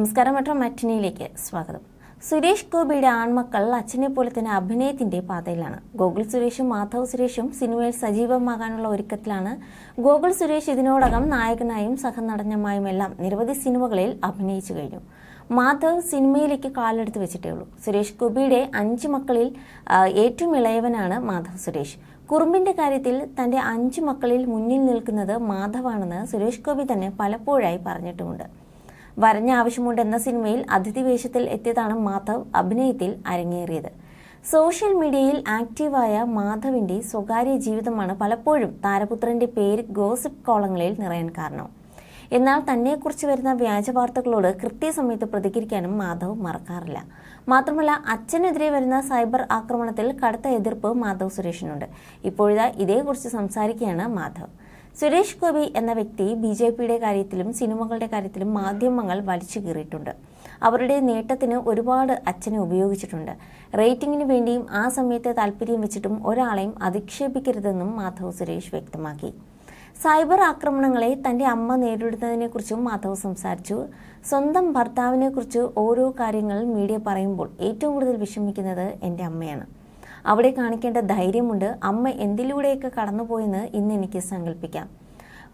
നമസ്കാരം. മെട്രോ മാറ്റിനിയിലേക്ക് സ്വാഗതം. സുരേഷ് ഗോപിയുടെ ആൺമക്കൾ അച്ഛനെ പോലെ തന്നെ അഭിനയത്തിന്റെ പാതയിലാണ്. ഗോകുൽ സുരേഷും മാധവ് സുരേഷും സിനിമയിൽ സജീവമാകാനുള്ള ഒരുക്കത്തിലാണ്. ഗോകുൽ സുരേഷ് ഇതിനോടകം നായകനായും സഹനടനുമായുമെല്ലാം നിരവധി സിനിമകളിൽ അഭിനയിച്ചു കഴിഞ്ഞു. മാധവ് സിനിമയിലേക്ക് കാലെടുത്ത് വെച്ചിട്ടേ ഉള്ളൂ. സുരേഷ് ഗോപിയുടെ 5 മക്കളിൽ ഏറ്റവും ഇളയവനാണ് മാധവ് സുരേഷ്. കുറുമ്പിന്റെ കാര്യത്തിൽ തന്റെ 5 മക്കളിൽ മുന്നിൽ നിൽക്കുന്നത് മാധവാണെന്ന് സുരേഷ് ഗോപി തന്നെ പലപ്പോഴായി പറഞ്ഞിട്ടുമുണ്ട്. വരഞ്ഞ ആവശ്യമുണ്ട് എന്ന സിനിമയിൽ അതിഥി വേഷത്തിൽ എത്തിയതാണ് മാധവ് അഭിനയത്തിൽ അരങ്ങേറിയത്. സോഷ്യൽ മീഡിയയിൽ ആക്റ്റീവായ മാധവിന്റെ സ്വകാര്യ ജീവിതമാണ് പലപ്പോഴും താരപുത്രന്റെ പേര് ഗോസിപ്പ് കോളങ്ങളിൽ നിറയാൻ കാരണം. എന്നാൽ തന്നെക്കുറിച്ച് വരുന്ന വ്യാജ വാർത്തകളോട് കൃത്യസമയത്ത് പ്രതികരിക്കാനും മാധവ് മറക്കാറില്ല. മാത്രമല്ല, അച്ഛനെതിരെ വരുന്ന സൈബർ ആക്രമണത്തിൽ കടുത്ത എതിർപ്പ് മാധവ് സുരേഷിനുണ്ട്. ഇപ്പോഴിതാ ഇതേക്കുറിച്ച് സംസാരിക്കുകയാണ് മാധവ്. സുരേഷ് ഗോപി എന്ന വ്യക്തി BJPയുടെ കാര്യത്തിലും സിനിമകളുടെ കാര്യത്തിലും മാധ്യമങ്ങൾ വലിച്ചു കീറിയിട്ടുണ്ട്. അവരുടെ നേട്ടത്തിന് ഒരുപാട് അച്ഛനെ ഉപയോഗിച്ചിട്ടുണ്ട്. റേറ്റിംഗിന് വേണ്ടിയും ആ സമയത്ത് താല്പര്യം വെച്ചിട്ടും ഒരാളെയും അധിക്ഷേപിക്കരുതെന്നും മാധവ് സുരേഷ് വ്യക്തമാക്കി. സൈബർ ആക്രമണങ്ങളെ തന്റെ അമ്മ നേരിടുന്നതിനെക്കുറിച്ചും മാധവ് സംസാരിച്ചു. സ്വന്തം ഭർത്താവിനെക്കുറിച്ച് ഓരോ കാര്യങ്ങൾ മീഡിയ പറയുമ്പോൾ ഏറ്റവും കൂടുതൽ വിഷമിക്കുന്നത് എൻ്റെ അമ്മയാണ്. അവിടെ കാണിക്കേണ്ട ധൈര്യമുണ്ട്. അമ്മ എന്തിലൂടെയൊക്കെ കടന്നുപോയെന്ന് ഇന്ന് എനിക്ക് സങ്കല്പിക്കാം.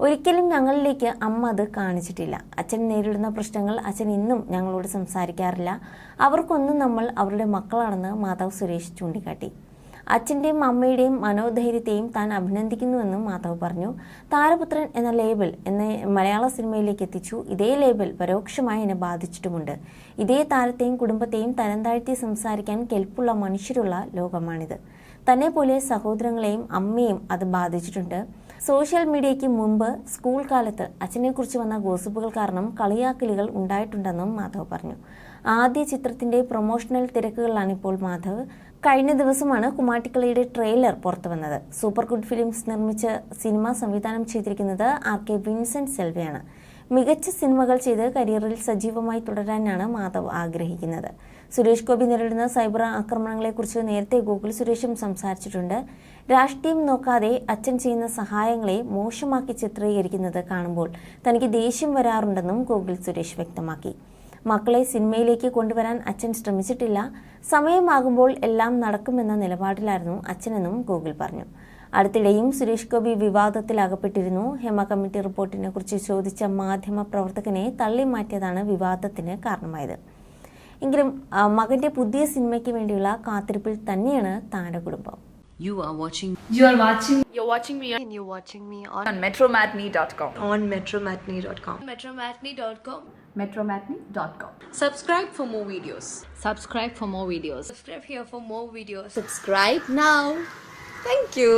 ഒരിക്കലും ഞങ്ങളിലേക്ക് അമ്മ അത് കാണിച്ചിട്ടില്ല. അച്ഛൻ നേരിടുന്ന പ്രശ്നങ്ങൾ അച്ഛൻ ഇന്നും ഞങ്ങളോട് സംസാരിക്കാറില്ല. അവർക്കൊന്നും നമ്മൾ അവരുടെ മക്കളാണെന്ന് മാധവ് സുരേഷ് ചൂണ്ടിക്കാട്ടി. അച്ഛൻ്റെയും അമ്മയുടെയും മനോധൈര്യത്തെയും താൻ അഭിനന്ദിക്കുന്നുവെന്നും മാധവ് പറഞ്ഞു. താരപുത്രൻ എന്ന ലേബൽ എന്നെ മലയാള സിനിമയിലേക്ക് എത്തിച്ചു. ഇതേ ലേബൽ പരോക്ഷമായി എന്നെ ബാധിച്ചിട്ടുമുണ്ട്. ഇതേ താരത്തെയും കുടുംബത്തെയും തരം താഴ്ത്തി സംസാരിക്കാൻ കെൽപ്പുള്ള മനുഷ്യരുള്ള ലോകമാണിത്. തന്നെ പോലെ സഹോദരങ്ങളെയും അമ്മയും അത് ബാധിച്ചിട്ടുണ്ട്. സോഷ്യൽ മീഡിയയ്ക്ക് മുമ്പ് സ്കൂൾ കാലത്ത് അച്ഛനെക്കുറിച്ച് വന്ന ഗോസിപ്പുകൾ കാരണം കളിയാക്കലുകൾ ഉണ്ടായിട്ടുണ്ടെന്നും മാധവ് പറഞ്ഞു. ആദ്യ ചിത്രത്തിന്റെ പ്രൊമോഷണൽ തിരക്കുകളിലാണ് ഇപ്പോൾ മാധവ്. കഴിഞ്ഞ ദിവസമാണ് കുമാട്ടിക്കളിയുടെ ട്രെയിലർ പുറത്തു വന്നത്. സൂപ്പർ ഗുഡ് ഫിലിംസ് നിർമ്മിച്ച സിനിമ സംവിധാനം ചെയ്തിരിക്കുന്നത് RK വിൻസെന്റ് സെൽവയാണ്. മികച്ച സിനിമകൾ ചെയ്ത് കരിയറിൽ സജീവമായി തുടരാനാണ് മാധവ് ആഗ്രഹിക്കുന്നത്. സുരേഷ് ഗോപി നേരിടുന്ന സൈബർ ആക്രമണങ്ങളെക്കുറിച്ച് നേരത്തെ ഗോകുൽ സുരേഷും സംസാരിച്ചിട്ടുണ്ട്. രാഷ്ട്രീയം നോക്കാതെ അച്ഛൻ ചെയ്യുന്ന സഹായങ്ങളെ മോശമാക്കി ചിത്രീകരിക്കുന്നത് കാണുമ്പോൾ തനിക്ക് ദേഷ്യം വരാറുണ്ടെന്നും ഗോകുൽ സുരേഷ് വ്യക്തമാക്കി. മക്കളെ സിനിമയിലേക്ക് കൊണ്ടുവരാൻ അച്ഛൻ ശ്രമിച്ചിട്ടില്ല. സമയമാകുമ്പോൾ എല്ലാം നടക്കുമെന്ന നിലപാടിലായിരുന്നു അച്ഛനെന്നും ഗോകുൽ പറഞ്ഞു. അടുത്തിടെയും സുരേഷ് ഗോപി വിവാദത്തിൽ അകപ്പെട്ടിരുന്നു. ഹേമ കമ്മിറ്റി റിപ്പോർട്ടിനെ കുറിച്ച് ചോദിച്ച മാധ്യമ പ്രവർത്തകനെ തള്ളിമാറ്റിയതാണ് വിവാദത്തിന് കാരണമായത്. എങ്കിലും മകന്റെ പുതിയ സിനിമയ്ക്ക് വേണ്ടിയുള്ള കാത്തിരിപ്പിൽ തന്നെയാണ് താരകുടുംബം. You're watching me on metromatney.com. metromatney.com. metromatney.com. Subscribe for more videos. Subscribe for more videos. Subscribe here for more videos. Subscribe now. Thank you.